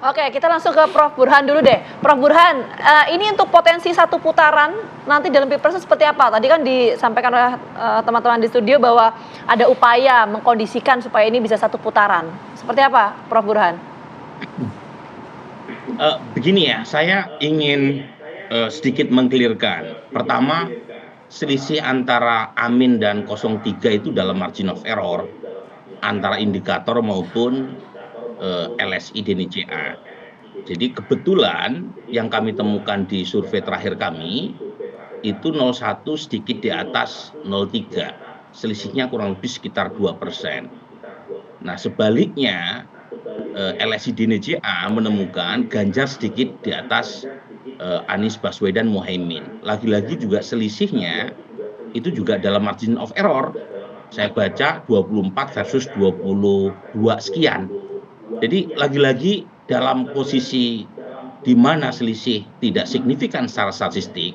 Oke, kita langsung ke Prof. Burhan dulu deh. Prof. Burhan, ini untuk potensi satu putaran nanti dalam Pilpres seperti apa? Tadi kan disampaikan oleh teman-teman di studio bahwa ada upaya mengkondisikan supaya ini bisa satu putaran. Seperti apa, Prof. Burhan? Begini ya, saya ingin sedikit mengklirkan. Pertama, selisih antara Amin dan 03 itu dalam margin of error antara indikator maupun LSI DNICA. Jadi kebetulan yang kami temukan di survei terakhir kami itu 01 sedikit di atas 03. Selisihnya kurang lebih sekitar 2%. Nah, sebaliknya LSI DNICA menemukan Ganjar sedikit di atas Anies Baswedan Muhaimin. Lagi-lagi juga selisihnya itu juga dalam margin of error. Saya baca 24 versus 22 sekian. Jadi lagi-lagi dalam posisi di mana selisih tidak signifikan secara statistik,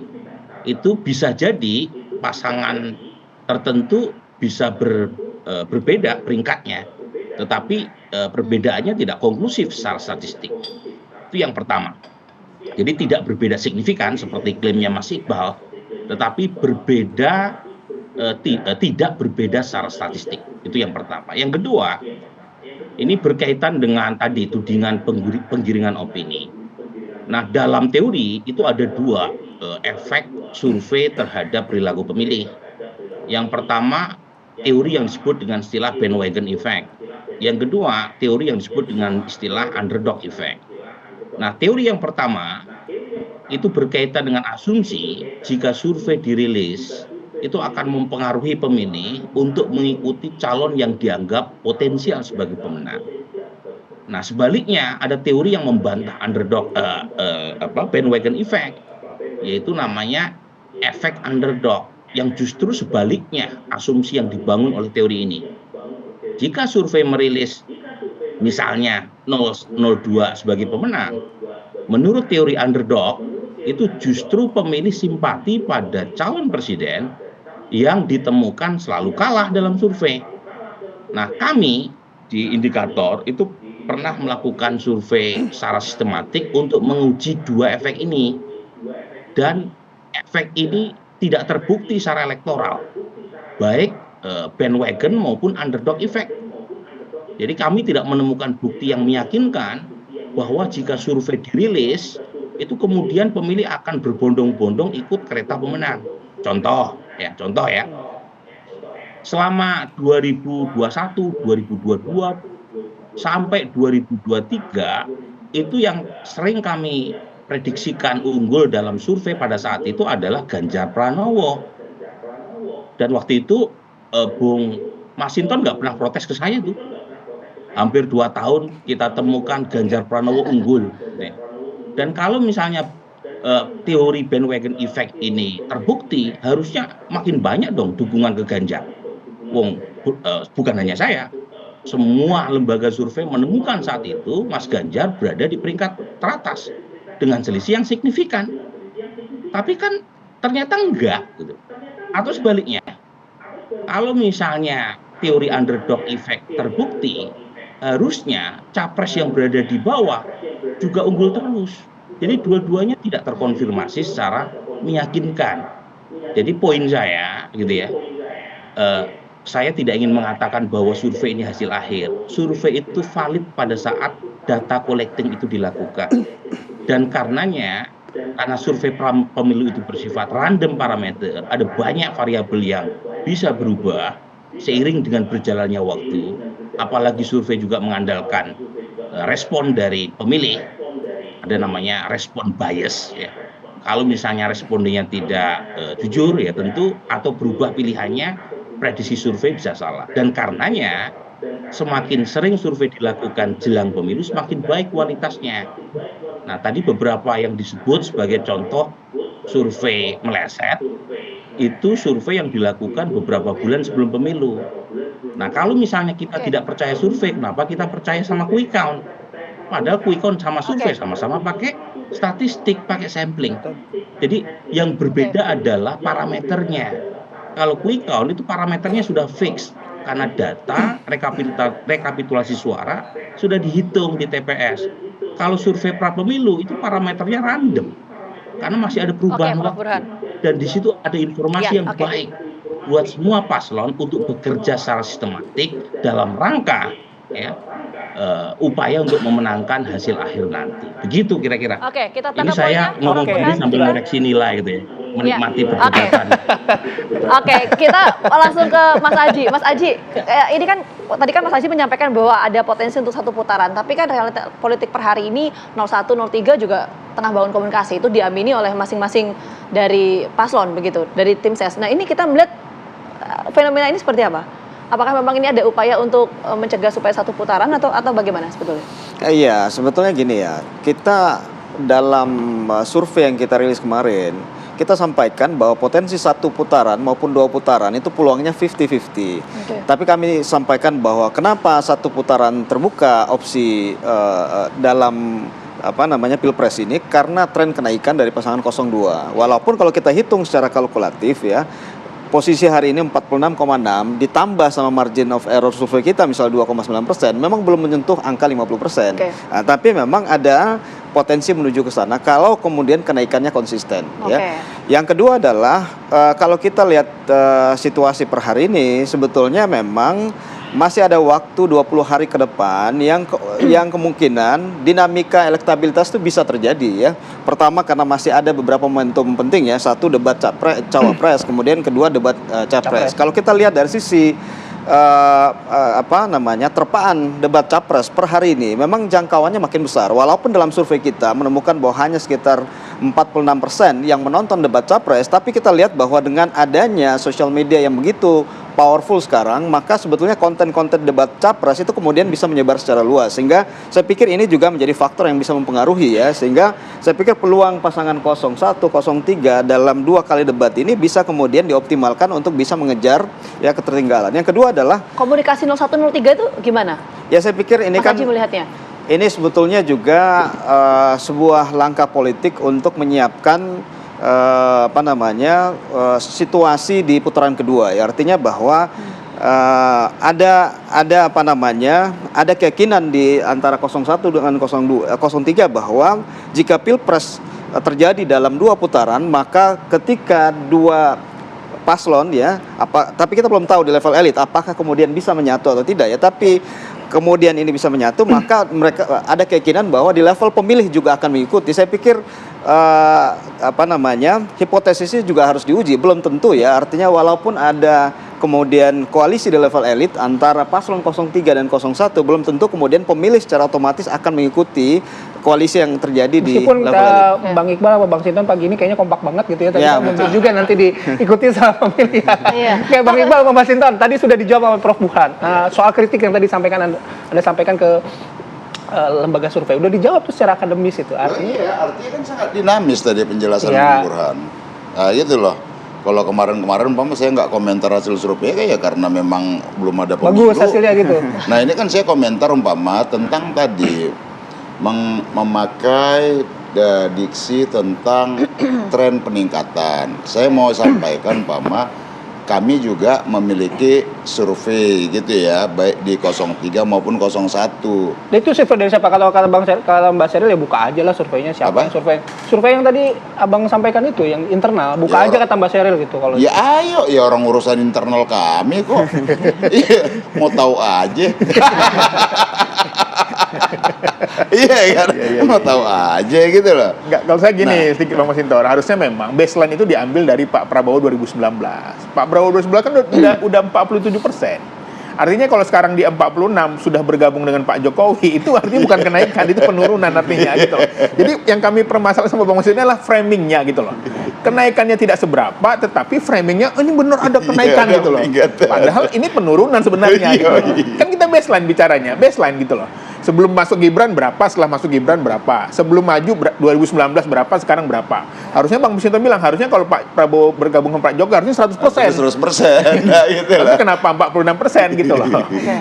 itu bisa jadi pasangan tertentu bisa berbeda peringkatnya, tetapi perbedaannya tidak konklusif secara statistik. Itu yang pertama. Jadi tidak berbeda signifikan seperti klaimnya Mas Iqbal, tetapi berbeda tidak berbeda secara statistik. Itu yang pertama. Yang kedua, ini berkaitan dengan tadi tudingan penggiringan opini. Nah, dalam teori itu ada dua efek survei terhadap perilaku pemilih. Yang pertama, teori yang disebut dengan istilah bandwagon effect. Yang kedua, teori yang disebut dengan istilah underdog effect. Nah, teori yang pertama itu berkaitan dengan asumsi jika survei dirilis itu akan mempengaruhi pemilih untuk mengikuti calon yang dianggap potensial sebagai pemenang. Nah, sebaliknya ada teori yang membantah underdog bandwagon effect, yaitu namanya efek underdog, yang justru sebaliknya asumsi yang dibangun oleh teori ini. Jika survei merilis misalnya 002 sebagai pemenang, menurut teori underdog itu justru pemilih simpati pada calon presiden yang ditemukan selalu kalah dalam survei. Nah, kami di indikator itu pernah melakukan survei secara sistematik untuk menguji dua efek ini. Dan efek ini tidak terbukti secara elektoral, baik bandwagon maupun underdog effect. Jadi kami tidak menemukan bukti yang meyakinkan bahwa jika survei dirilis, itu kemudian pemilih akan berbondong-bondong ikut kereta pemenang. Contoh ya, selama 2021, 2022, sampai 2023, itu yang sering kami prediksikan unggul dalam survei pada saat itu adalah Ganjar Pranowo. Dan waktu itu Bung Masinton nggak pernah protes ke saya tuh. Hampir 2 tahun kita temukan Ganjar Pranowo unggul. Dan kalau misalnya teori bandwagon effect ini terbukti, harusnya makin banyak dong dukungan ke Ganjar. Bukan hanya saya, semua lembaga survei menemukan saat itu Mas Ganjar berada di peringkat teratas dengan selisih yang signifikan. Tapi kan ternyata enggak gitu. Atau sebaliknya, kalau misalnya teori underdog effect terbukti, harusnya capres yang berada di bawah juga unggul terus. Jadi dua-duanya tidak terkonfirmasi secara meyakinkan. Jadi poin saya gitu ya, saya tidak ingin mengatakan bahwa survei ini hasil akhir. Survei itu valid pada saat data collecting itu dilakukan. Dan karena survei pemilu itu bersifat random parameter, ada banyak variabel yang bisa berubah seiring dengan berjalannya waktu. Apalagi survei juga mengandalkan respon dari pemilih, ada namanya respon bias ya. Kalau misalnya respondennya tidak jujur ya tentu, atau berubah pilihannya, prediksi survei bisa salah. Dan karenanya semakin sering survei dilakukan jelang pemilu, semakin baik kualitasnya. Nah, tadi beberapa yang disebut sebagai contoh survei meleset, itu survei yang dilakukan beberapa bulan sebelum pemilu. Nah, kalau misalnya kita tidak percaya survei, kenapa kita percaya sama quick count? Padahal quick count sama survei sama-sama pakai statistik, pakai sampling. Jadi yang berbeda adalah parameternya. Kalau quick count itu parameternya sudah fix, karena data rekapitulasi suara sudah dihitung di TPS. Kalau survei pra-pemilu itu parameternya random, karena masih ada perubahan Prof. waktu, Burhan. dan di situ ada informasi Ya, yang oke. baik buat semua paslon untuk bekerja secara sistematik dalam rangka ya upaya untuk memenangkan hasil akhir nanti. Begitu kira-kira. Oke, kita Ini tangkap saya poinnya, Prof. ngomong begini Burhan. sambil Kita ngoreksi nilai gitu ya, menikmati Oke. perdebatan. Oke, kita langsung ke Mas Aji. Mas Aji, ini kan tadi kan Mas Aji menyampaikan bahwa ada potensi untuk satu putaran, tapi kan realita politik per hari ini 01, 03 juga tengah bangun komunikasi, itu diamini oleh masing-masing dari paslon begitu, dari tim ses. Nah, ini kita melihat fenomena ini seperti apa? Apakah memang ini ada upaya untuk mencegah supaya satu putaran atau bagaimana sebetulnya? Iya, sebetulnya gini ya. Kita dalam survei yang kita rilis kemarin, kita sampaikan bahwa potensi satu putaran maupun dua putaran itu peluangnya 50-50. Okay. Tapi kami sampaikan bahwa kenapa satu putaran terbuka opsi dalam Pilpres ini, karena tren kenaikan dari pasangan 02. Walaupun kalau kita hitung secara kalkulatif ya, posisi hari ini 46,6 ditambah sama margin of error survei kita misal 2,9%, memang belum menyentuh angka 50%. Okay. Nah, tapi memang ada potensi menuju ke sana kalau kemudian kenaikannya konsisten. Ya. Yang kedua adalah kalau kita lihat situasi per hari ini, sebetulnya memang masih ada waktu 20 hari ke depan yang kemungkinan dinamika elektabilitas itu bisa terjadi ya. Pertama karena masih ada beberapa momentum penting ya. Satu, debat cawapres, kemudian kedua debat capres. Kalau kita lihat dari sisi terpaan debat capres per hari ini memang jangkauannya makin besar. Walaupun dalam survei kita menemukan bahwa hanya sekitar 46% yang menonton debat capres, tapi kita lihat bahwa dengan adanya sosial media yang begitu powerful sekarang, maka sebetulnya konten-konten debat capres itu kemudian bisa menyebar secara luas. Sehingga saya pikir ini juga menjadi faktor yang bisa mempengaruhi ya. Sehingga saya pikir peluang pasangan 01, 03 dalam 2 kali debat ini bisa kemudian dioptimalkan untuk bisa mengejar ya ketertinggalan. Yang kedua adalah komunikasi 01, 03 itu gimana? Ya saya pikir ini Mas kan Haji melihatnya. Ini sebetulnya juga sebuah langkah politik untuk menyiapkan situasi di putaran kedua ya, artinya bahwa ada keyakinan di antara 01 dengan 03 bahwa jika Pilpres terjadi dalam 2 putaran, maka ketika 2 paslon ya, tapi kita belum tahu di level elit apakah kemudian bisa menyatu atau tidak ya, tapi kemudian ini bisa menyatu, maka mereka ada keyakinan bahwa di level pemilih juga akan mengikuti. Saya pikir hipotesisnya juga harus diuji, belum tentu ya. Artinya walaupun ada kemudian koalisi di level elit antara paslon 03 dan 01, belum tentu kemudian pemilih secara otomatis akan mengikuti koalisi yang terjadi di level elit. Bang Iqbal sama Bang Sinton pagi ini kayaknya kompak banget gitu ya. Tadi muncul betul. juga nanti diikuti sama pemilihan. Kayak Bang Iqbal sama Bang Sinton tadi sudah dijawab oleh Prof. Burhan. Soal kritik yang tadi Anda sampaikan ke lembaga survei udah dijawab tuh secara akademis itu. Artinya kan sangat dinamis tadi penjelasan Bang Burhan. Nah, gitu loh. Kalau kemarin saya nggak komentar hasil survei ya karena memang belum ada pemilu. Bagus hasilnya gitu. Nah, ini kan saya komentar tentang tadi memakai diksi tentang tren peningkatan. Saya mau sampaikan kami juga memiliki survei gitu ya, baik di 03 maupun 01. Nah, itu survei dari siapa? Kalau Mbak Sheryl ya buka aja lah surveinya siapa. Apa? Survei yang tadi Abang sampaikan itu yang internal, buka aja kata Mbak Sheryl gitu kalau. Ya ayo, ya orang urusan internal kami kok. Iya, mau tahu aja. Iya kan, mau tahu aja gitu loh. Enggak, kalau saya gini sedikit Bang Masinton, harusnya memang baseline itu diambil dari Pak Prabowo 2019. Pak Prabowo 2019 kan udah 47%. Artinya kalau sekarang di 46 sudah bergabung dengan Pak Jokowi, itu artinya bukan kenaikan, itu penurunan artinya gitu. Jadi yang kami permasalahkan sama Bang Masinton adalah framingnya gitu loh. Kenaikannya tidak seberapa, tetapi framingnya ini benar ada kenaikan gitu loh. Padahal ini penurunan sebenarnya gitu loh. Kan kita baseline bicaranya, baseline gitu loh. Sebelum masuk Gibran berapa, setelah masuk Gibran berapa, sebelum maju 2019 berapa, sekarang berapa. Harusnya Bang Masinton bilang, harusnya kalau Pak Prabowo bergabung dengan Pak Jokowi harusnya 100%. 100%. Nah, gitu Tapi kenapa 46% gitu loh.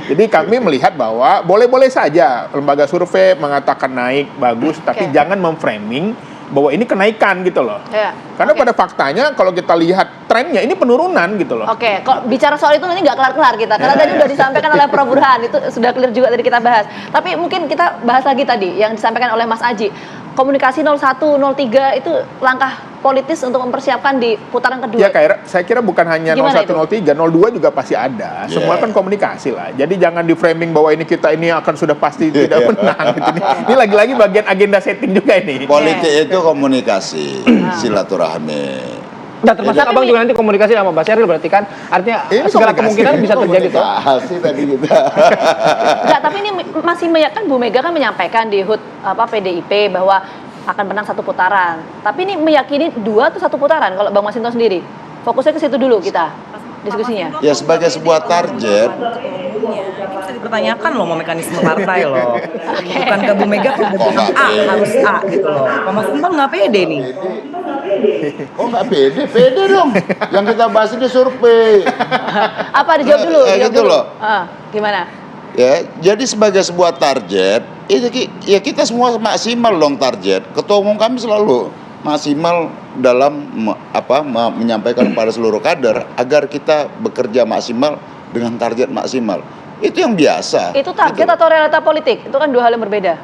Jadi kami melihat bahwa boleh-boleh saja lembaga survei mengatakan naik, bagus, tapi jangan memframing bahwa ini kenaikan gitu loh. Ya. Karena Oke. pada faktanya kalau kita lihat trennya ini penurunan gitu loh. Oke, kalau bicara soal itu nanti nggak kelar-kelar kita, karena tadi udah disampaikan oleh Prof. Burhan, itu sudah clear juga tadi kita bahas. Tapi mungkin kita bahas lagi tadi yang disampaikan oleh Mas Aji. Komunikasi 01, 03 itu langkah politis untuk mempersiapkan di putaran kedua. Ya kayak saya kira bukan hanya Gimana 01, 03, 02 juga pasti ada. Semua kan komunikasi lah. Jadi jangan di framing bahwa ini kita ini akan sudah pasti tidak menang gitu. Ini lagi-lagi bagian agenda setting juga ini. Politik itu komunikasi, silaturahmi. Nah, termasuk abang juga nanti komunikasi sama Mbak Sheryl, berarti kan artinya Ini segala komunikasi. kemungkinan bisa terjadi tuh. Komunikasi tadi kita. Enggak, tapi ini masih kan Bu Mega kan menyampaikan di HUT PDIP bahwa akan menang satu putaran. Tapi ini meyakini 2 atau 1 putaran kalau Bang Masinton sendiri. Fokusnya ke situ dulu kita diskusinya. Ya sebagai sebuah target, Ini bisa dipertanyakan loh mau mekanisme partai loh. Bukan ke Bu Mega kalau Bu bilang A harus A gitu loh. Pak Mas Hinton nggak pede nih. oh nggak pede, pede dong. Yang kita bahas ini survei. Apa dijawab dulu? Dijawab Gitu dulu. loh. Gimana? Ya, jadi sebagai sebuah target, ya kita semua maksimal dong target. Ketua umum kami selalu maksimal dalam menyampaikan kepada seluruh kader agar kita bekerja maksimal dengan target maksimal. Itu yang biasa. Itu target gitu. atau realita politik? Itu kan 2 hal yang berbeda.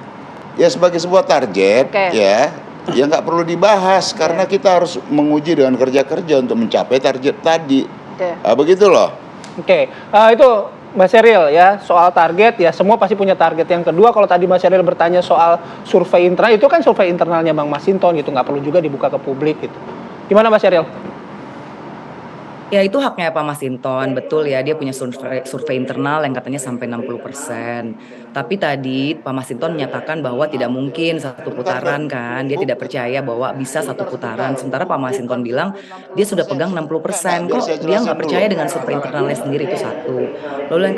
Ya sebagai sebuah target, Oke. ya nggak perlu dibahas karena kita harus menguji dengan kerja-kerja untuk mencapai target tadi. Oke. Begitu loh. Oke, itu Mbak Sheryl ya, soal target ya semua pasti punya target. Yang kedua kalau tadi Mbak Sheryl bertanya soal survei internal, itu kan survei internalnya Bang Masinton gitu, nggak perlu juga dibuka ke publik gitu. Gimana Mbak Sheryl? Ya itu haknya Pak Mas Hinton, betul ya dia punya survei internal yang katanya sampai 60%. Tapi tadi Pak Mas Hinton menyatakan bahwa tidak mungkin 1 putaran kan, dia tidak percaya bahwa bisa 1 putaran. Sementara Pak Mas Hinton bilang dia sudah pegang 60%, kok dia nggak percaya dengan survei internalnya sendiri, itu satu. Lalu yang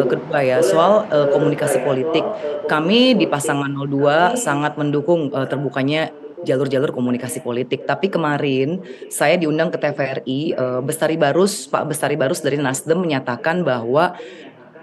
kedua ya soal komunikasi politik, kami di pasangan 02 sangat mendukung terbukanya jalur-jalur komunikasi politik. Tapi kemarin saya diundang ke TVRI, Pak Bestari Barus dari Nasdem menyatakan bahwa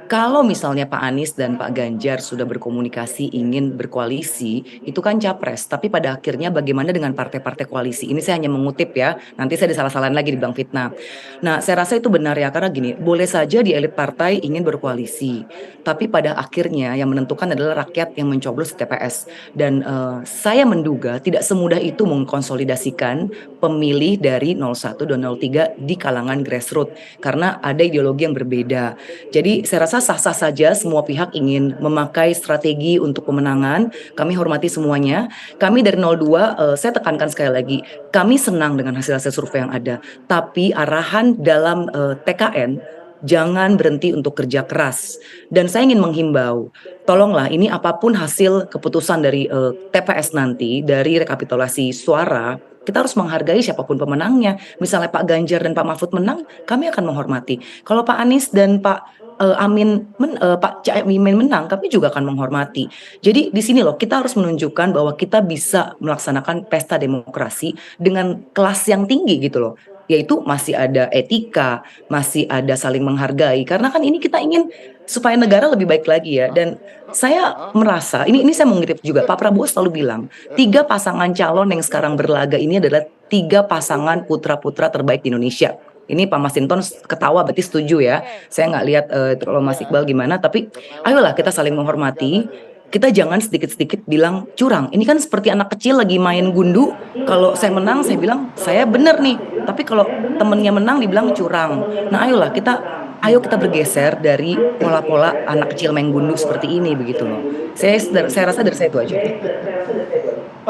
kalau misalnya Pak Anies dan Pak Ganjar sudah berkomunikasi ingin berkoalisi, itu kan capres. Tapi pada akhirnya bagaimana dengan partai-partai koalisi? Ini saya hanya mengutip ya, nanti saya disalah-salahin lagi dibilang fitnah. Nah, saya rasa itu benar ya, karena gini, boleh saja di elit partai ingin berkoalisi. Tapi pada akhirnya yang menentukan adalah rakyat yang mencoblos di TPS. Dan saya menduga tidak semudah itu mengkonsolidasikan pemilih dari 01 dan 03 di kalangan grassroots. Karena ada ideologi yang berbeda. Jadi saya rasa sah-sah saja semua pihak ingin memakai strategi untuk pemenangan. Kami hormati semuanya. Kami dari 02, saya tekankan sekali lagi, kami senang dengan hasil-hasil survei yang ada. Tapi arahan dalam TKN, jangan berhenti untuk kerja keras. Dan saya ingin menghimbau, tolonglah ini apapun hasil keputusan dari TPS nanti, dari rekapitulasi suara, kita harus menghargai siapapun pemenangnya. Misalnya Pak Ganjar dan Pak Mahfud menang, kami akan menghormati. Kalau Pak Anies dan Pak Pak Caimin menang, kami juga akan menghormati. Jadi di sini loh kita harus menunjukkan bahwa kita bisa melaksanakan pesta demokrasi dengan kelas yang tinggi gitu loh. Yaitu masih ada etika, masih ada saling menghargai. Karena kan ini kita ingin supaya negara lebih baik lagi ya. Dan saya merasa, ini saya mengutip juga, Pak Prabowo selalu bilang, 3 pasangan calon yang sekarang berlaga ini adalah 3 pasangan putra-putra terbaik di Indonesia. Ini Pak Mas Hinton ketawa berarti setuju ya. Saya nggak lihat kalau Mas Iqbal gimana, tapi ayolah kita saling menghormati. Kita jangan sedikit-sedikit bilang curang. Ini kan seperti anak kecil lagi main gundu. Kalau saya menang, saya bilang saya benar nih. Tapi kalau temennya menang, dibilang curang. Nah ayo kita bergeser dari pola-pola anak kecil main gundu seperti ini begitu loh. Saya rasa dari saya itu aja.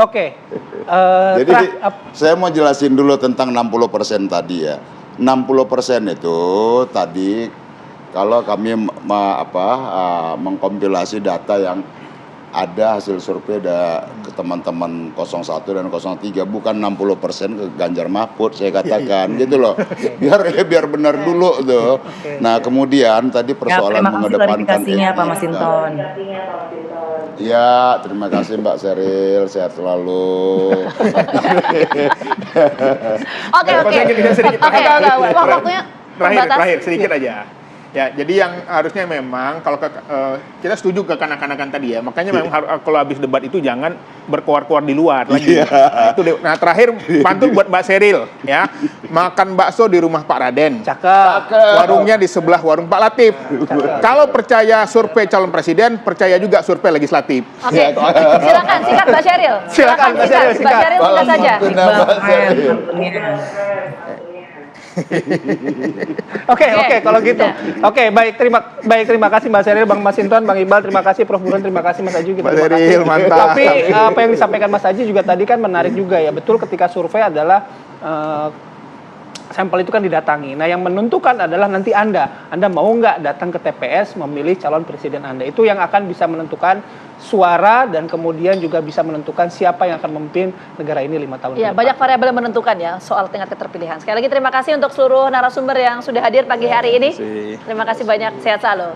Oke. Jadi saya mau jelasin dulu tentang 60% tadi ya. 60% itu tadi kalau kami mengkompilasi data yang ada hasil survei ke teman-teman 01 dan 03, bukan 60% ke Ganjar Mahfud saya katakan gitu loh. Biar benar dulu tuh. Nah, kemudian tadi persoalan mengedepankan klarifikasinya Pak Mas Hinton. Ya, terima kasih Mbak Sheryl, sehat selalu. Oke. Waktunya Terakhir sedikit aja. Ya, jadi yang harusnya memang kalau kita setuju ke kanak-kanakan tadi ya, makanya memang kalau habis debat itu jangan berkuar-kuar di luar lagi. Nah, terakhir pantun buat Mbak Seril ya, makan bakso di rumah Pak Raden. Cakep. Warungnya di sebelah warung Pak Latif. Kalau percaya survei calon presiden, percaya juga survei legislatif. Oke, silakan singkat Mbak Sheryl. Silakan, Mbak Sheryl, Mbak Sheryl singkat saja. Oke, kalau gitu. Oke, baik, terima kasih Mbak Sheryl, Bang Masinton, Bang Iqbal, terima kasih Prof Burhan, terima kasih Mas Aji, Mbak Sheryl, mantap. Tapi apa yang disampaikan Mas Aji juga tadi kan menarik juga ya. Betul, ketika survei adalah sampel itu kan didatangi. Nah, yang menentukan adalah nanti Anda mau nggak datang ke TPS memilih calon presiden Anda. Itu yang akan bisa menentukan suara dan kemudian juga bisa menentukan siapa yang akan memimpin negara ini 5 tahun Ya, ke depan. banyak variabel yang menentukan ya soal tingkat keterpilihan. Sekali lagi terima kasih untuk seluruh narasumber yang sudah hadir pagi hari ini. Terima kasih banyak, sehat selalu.